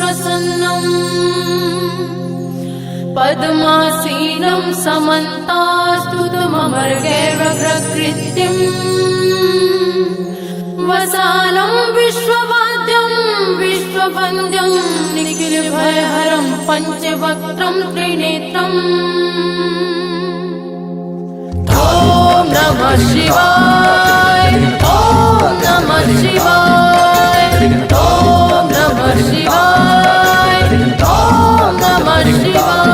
प्रसन्नम् पद्मासीनं समन्तास्तुतममर्गैर्व्यघ्रकृत्यम् वसानं विश्ववाद्यं विश्ववन्द्यं निखिलभयहरं पञ्चवक्त्रं त्रिनेत्रम् ॐ नमः शिवाय ॐ नमः शिवाय ॐ नमः शिवाय ॐ नमः शिवाय।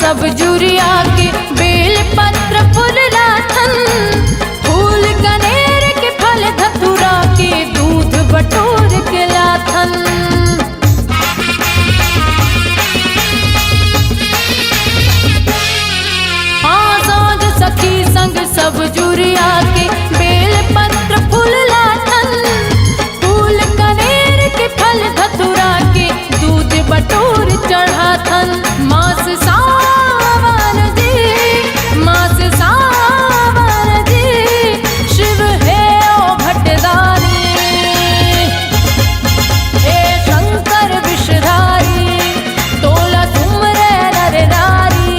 सब जुरिया के बेल पत्र फूल राथन फूल कनेर के फल धतुरा के दूध बटोर के लाथन। हाँ साँझ सखी संग सब जुरिया के बेल पत्र फूल लाथन फूल कनेर के फल धतुरा के दूध बटोर चढ़ाथन। मास सावन जी शिव है ओ भट्टधारी हे शंकर विषधारी तोला तुमरे नर नारी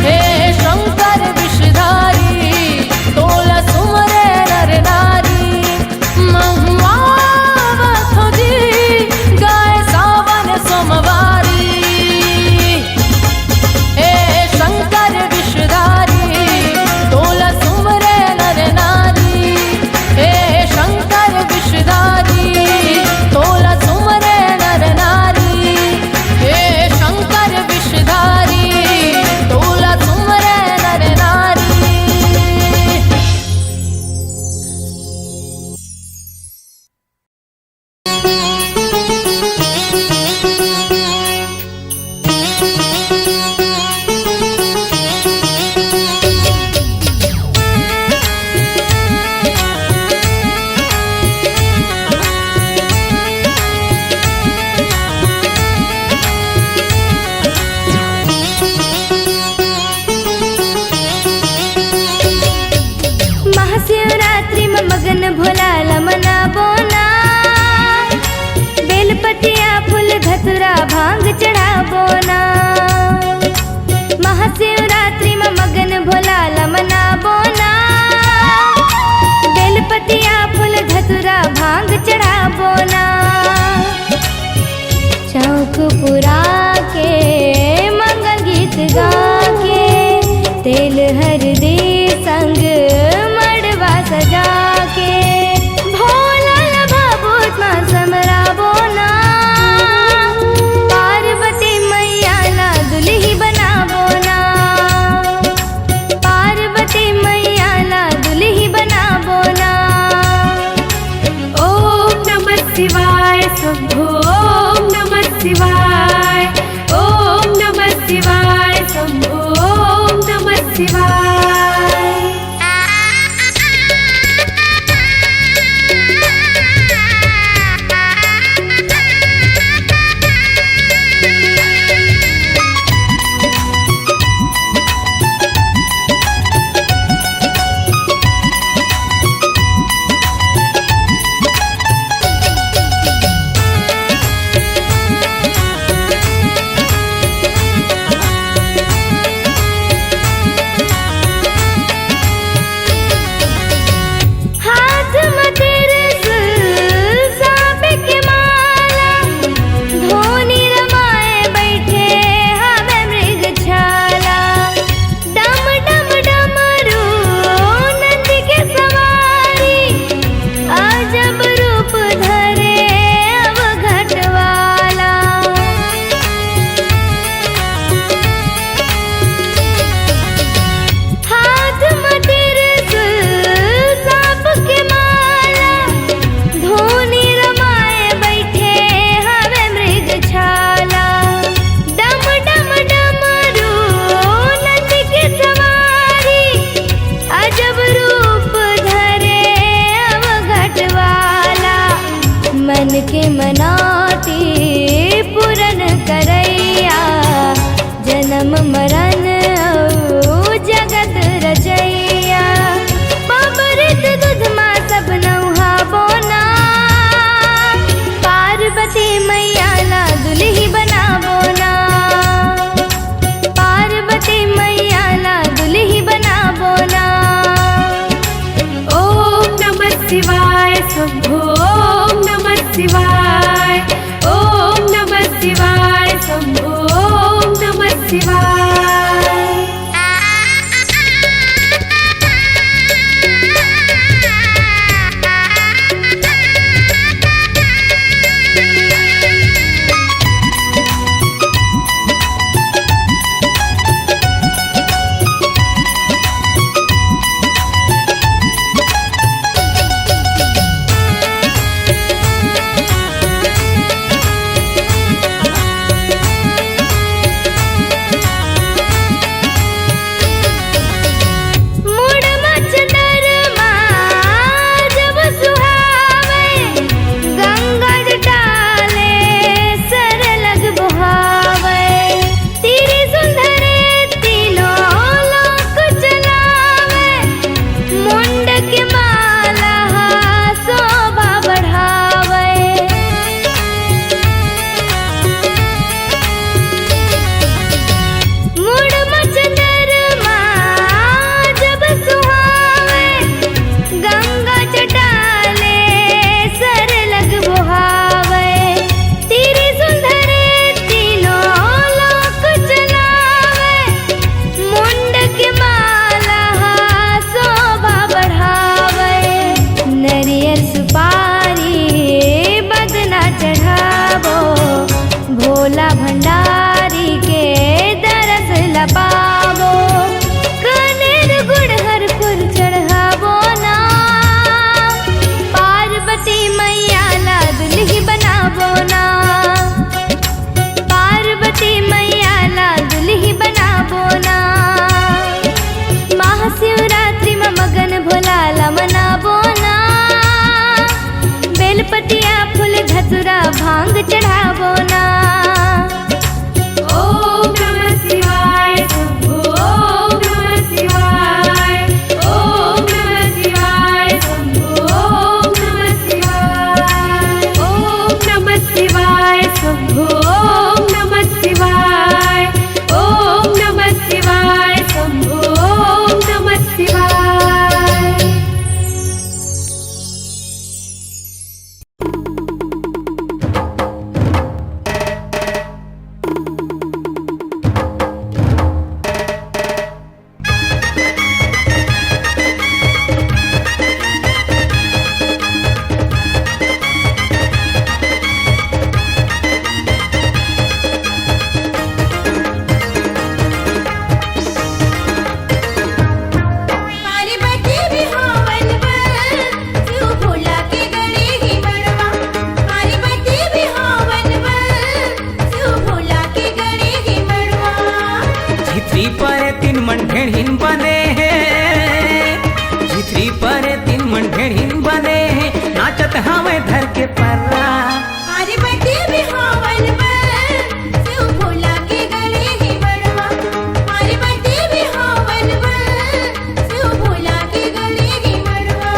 हे शंकर विषधारी तोला तुमरे नर नारी। महुआ जी गाय सावन सोमवारी हे शंकर विषधारी तोला तुमरे नर नारी हे शंकर विषधारी तोला तुमरे नर नारी हे शंकर विषधारी तोला तुमरे नर नारी। महाशिवरात्रि में मगन भोला मनाबो ना। बेलपतिया फूल धतुरा भांग चढ़ाबो ना। महाशिवरात्रि में मगन भोला मनाबो ना। बेलपतिया फूल धतुरा भांग चढ़ाबो ना। चौक पुरा के मंगल गीत गा के तेल हरदी संग मड़वा सजा के भोला भाबूत माँ समराबो ना। पार्वती मैया ला दुल्ही बनाबो ना। पार्वती मैया ला दुल्ही बनाबो ना। ओम नमः शिवाय शंभो ओम नमः शिवाय ओम नमः शिवाय शंभो ओम नमः शिवाय। हाथ में त्रिशूल सांप की माला धोनी रमाए बैठे हवे मृग छाला। डम डम डमरू नंदी के सवारी अजब रूप धरे अब घटवाला। हाथ में त्रिशूल सांप की माला धोनी रमाए बैठे हवे मृग छाला। डम डम डमरू नंदी की सवारी अजब रूप धरे अब घटवाला। मन के मनाती पूरन करैया जन्म मरण औ जगत रचैया। अमृत दूध माँ सब नौहाबो ना। पार्वती मैया ला दुल्ही बनाबो ना। पार्वती मैया ला दुल्ही बनाबो ना। ओम नमः शिवाय शंभो ओम नमः शिवाय ओम नमः शिवाय शंभो ओम नमः शिवाय। भांग चढ़ावो ना। ओम नमः शिवाय शंभो ओम नमः शिवाय ओम नमः शिवाय शंभो चिथरी पर तीन मंढेड़ीन बने नाचत हवे धर के पर्रा। अरे बटे बिहावन बन शिव भोला के गले ही मड़वा। अरे बटे बिहावन बन शिव भोला के गले ही मड़वा।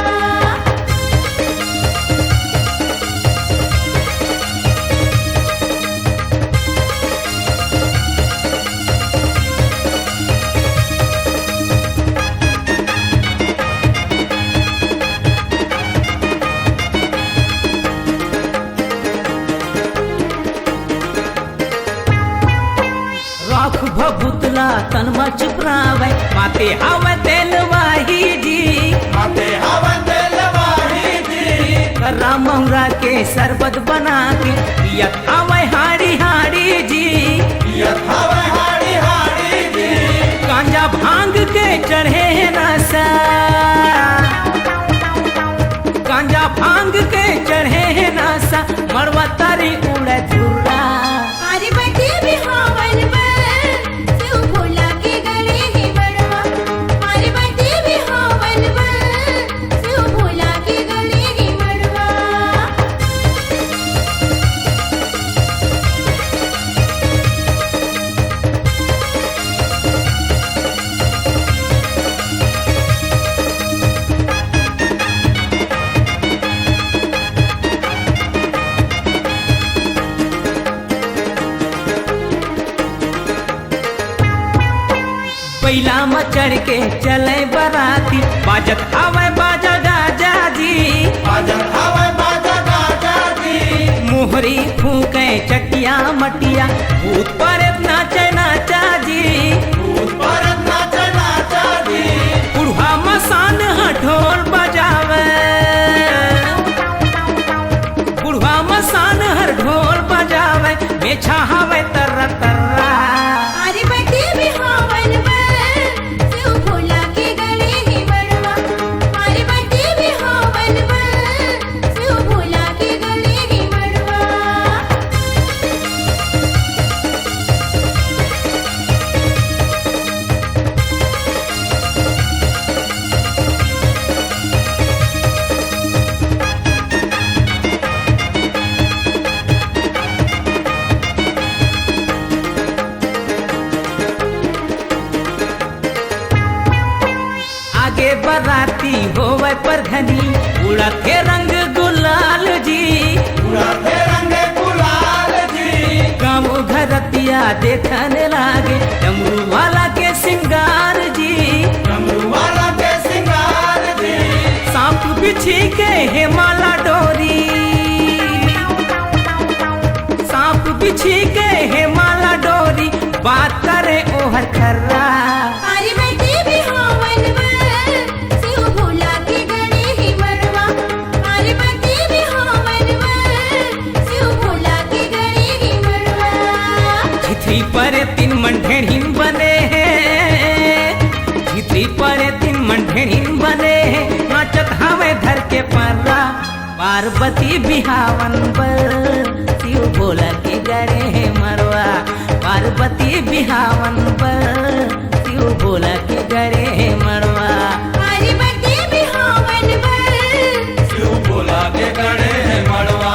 राख भभुतला तन मच प्रावे माते हवे तेलवाही जी। माते हवन दिलवाही जी। कर्रा महुरा के शरबत बना के पियत हवे हाड़ी हाड़ी जी। पियत हवे हाड़ी हाड़ी जी। गांजा भांग के चढ़े नशा, गांजा भांग के चढ़े नशा मरवा तारी उड़े धुर्रा। अरे बटे बिहावन बन शिव भोला के गले ही मड़वा। अरे बटे बिहावन बन शिव भोला के गले ही मड़वा। बैला में चढ़ के चले बराती बाजत हवे बाजा गाजा जी। बाजत हवे बाजा गाजा जी। मोहरी फूके चटिया मटिया भूत पर नाचे नाचा जी। भूत परत नाचे नाचा जी। बुढ़वा मसान ढोल बजावे, बुढ़वा मसान हर ढोल बजावे मेछा हवे तररा तररा। अरे बटे बिहावन बन शिव भोला के गले ही मड़वा। अरे बटे बिहावन बन शिव भोला के गले ही मड़वा। आगे बराती होवे पर घनी उड़त के रंग गुलाल जी। उड़ाते रंगे गुलाल जी। गाँव घरतिया देखने लागे डमरू वाला के सिंगार जी। डमरू वाला के सिंगार जी। सांप बिछी के हेमाला डोरी, सांप बिछी के हेमाला डोरी बात करे ओहर खर्रा। अरे बटे बिहावन बन शिव भोला के गले ही मड़वा। अरे बटे बिहावन बन शिव भोला के गले ही मड़वा। चिथरी पर तीन मंढेड़ीन बने हैं, चिथरी पर तीन मंढेड़ीन बने हैं नाचत हवे धर के पर्रा। पार्वती बिहावन पर शिव भोला के गड़े है मरवा। पार्वती बिहावन पर शिव भोला के गड़े है मरवा। अरे बटे बिहावन बन शिव भोला के गड़े है मड़वा।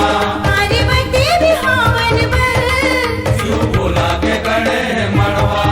अरे बटे बिहावन बन शिव भोला के गड़े है मड़वा।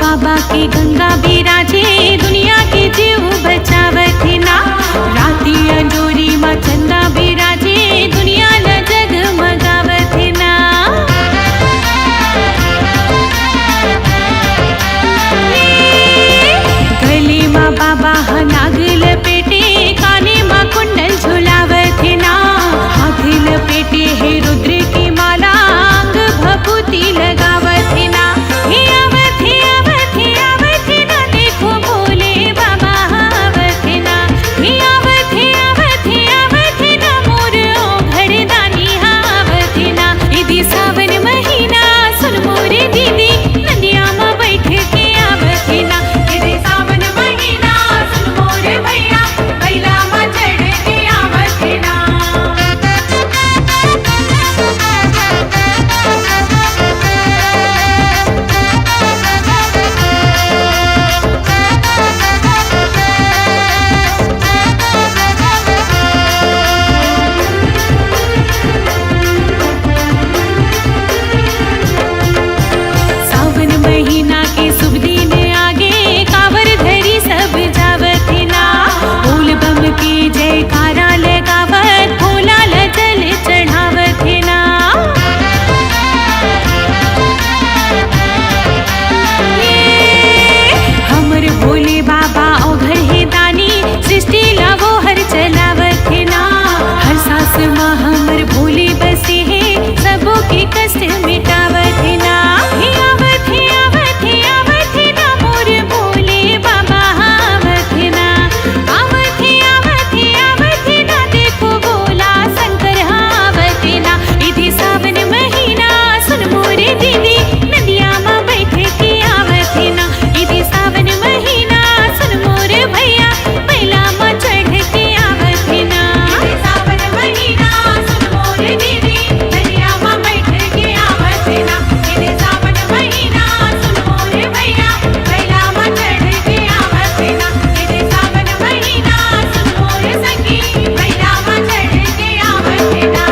बाबा की गंगा बिराजे दुनिया के जीव बचावत ना राती अंजोरी माँ चंदा बिराजे दुनिया न जगमगावत ना गले माँ बाबा नागल पेटे काने माँ कुंडल झुलावत ना हाथ लपेटे है रुद्र की माला अंग भभूति लगावत ना हे आवत ना देखो भोले बाबा आवत ना हे आवत ना मोर ओ घरदानी आवत ना इदी सावन महीना सुन मोरे दीदी नदिया में बैठ के आवत ना इदी सावन महीना सुन मोरे भैया बैला में चढ़ के आवत ना सावन महीना के शुभ दिन आगे कांवर धरी सब जावत ना बोल बम की जयकारा लगावत भोला ल जल चढ़ावत ना हमर भोले बाबा ओ घर है दानी सृष्टि लावो हर चलावत ना हर सांस में हमर भोले बसे है सबों के कष्ट मिटावत ना हे आवत ना मोर भोले बाबा आवत ना आवत ना देखो भोला शंकर आवत ना इधी सावन महीना सुन मोरे दीदी नदिया में बैठ के आवत ना इधी सावन महीना सुन मोरे भैया बैला में चढ़ के आवत ना इधी सावन महीना सुन मोरे दीदी नदिया में बैठ के आवत ना इधी सावन महीना सुन मोरे भैया बैला में चढ़ के आवत ना इधी सावन महीना सुन मोरे संगी बैला में चढ़ के आवत ना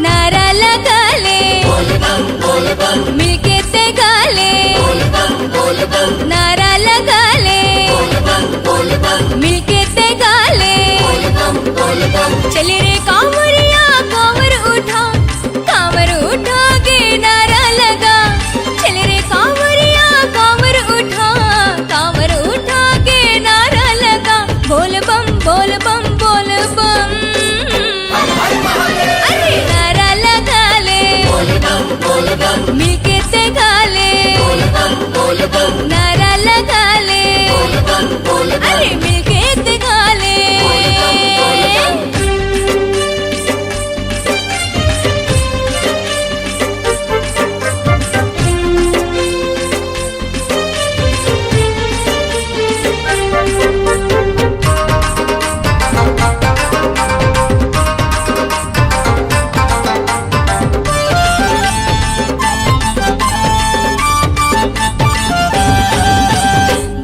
नारा लगा ले मिलके ते गाले नारा लगा ले मिलके ते गाले चले रे कांवरिया कांवर उठा के नारा लगा चले रे कांवरिया कांवर उठा के नारा लगा बोल बम बोल बम बोल बम अरे नारा लगा ले मिलके ते गाले नारा लगा ले अरे मिलके ते गाले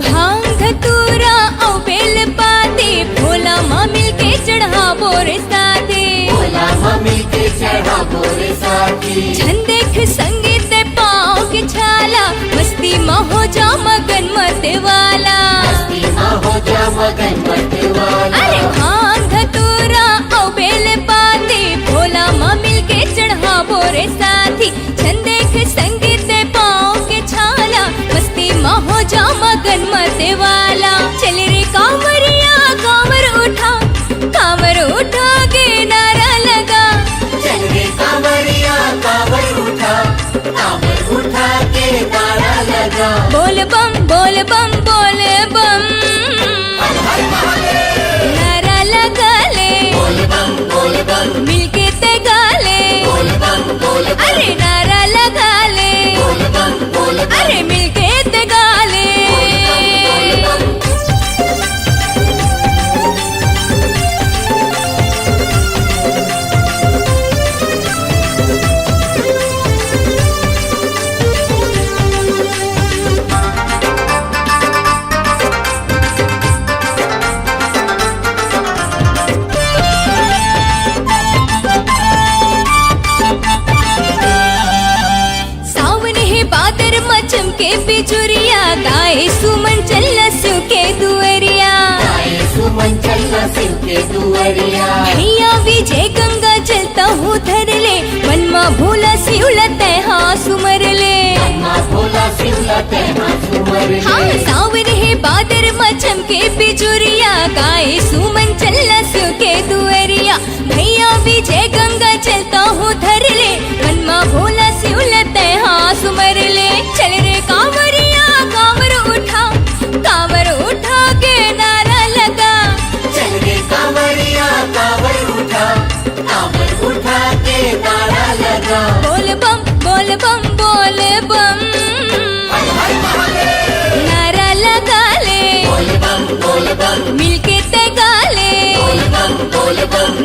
भांग धतूरा औ बेल पाते भोला माँ मिलके चढ़ावो रे साथे छन देख संगीत पाँव के छाला मस्ती में हो जा मगन मत वाला अरे भांग धतूरा औ बेल पाते भोला माँ मिलके चढ़ावो रे साथी छन देख संगीत पाँव के छाला मस्ती में हो जा मगन मत वाला चल रे कांवरिया कांवर उठा के नारा लगा बोल बम बोल बम बोल बम नारा लगा ले मिलके ते गाले अरे नारा लगा ले अरे मिलके ते गाले गाए सुमन चल शिव के दुअरिया सुमन चलना शिव के दुअरिया भैया विजय गंगा जलता हूँ धर ले मन मा भोला शिवला तैहा सुमर ले माँ भोला शिवला तेहा सुमर ले। हाँ सावर है बादर मा चमके बिजुरिया गाए सुमन चलना शिव के दुअरिया भैया विजय गंगा चलता हूँ धर ले मन मा भोला शिवला तैहा सुमर ले चल रे कांवरिया कांवर उठा के नारा लगा चल रे कांवरिया कांवर उठा के नारा लगा बोल बम बोल बम बोल बम नारा लगा ले बोल बम मिलके ते गा ले बोल बम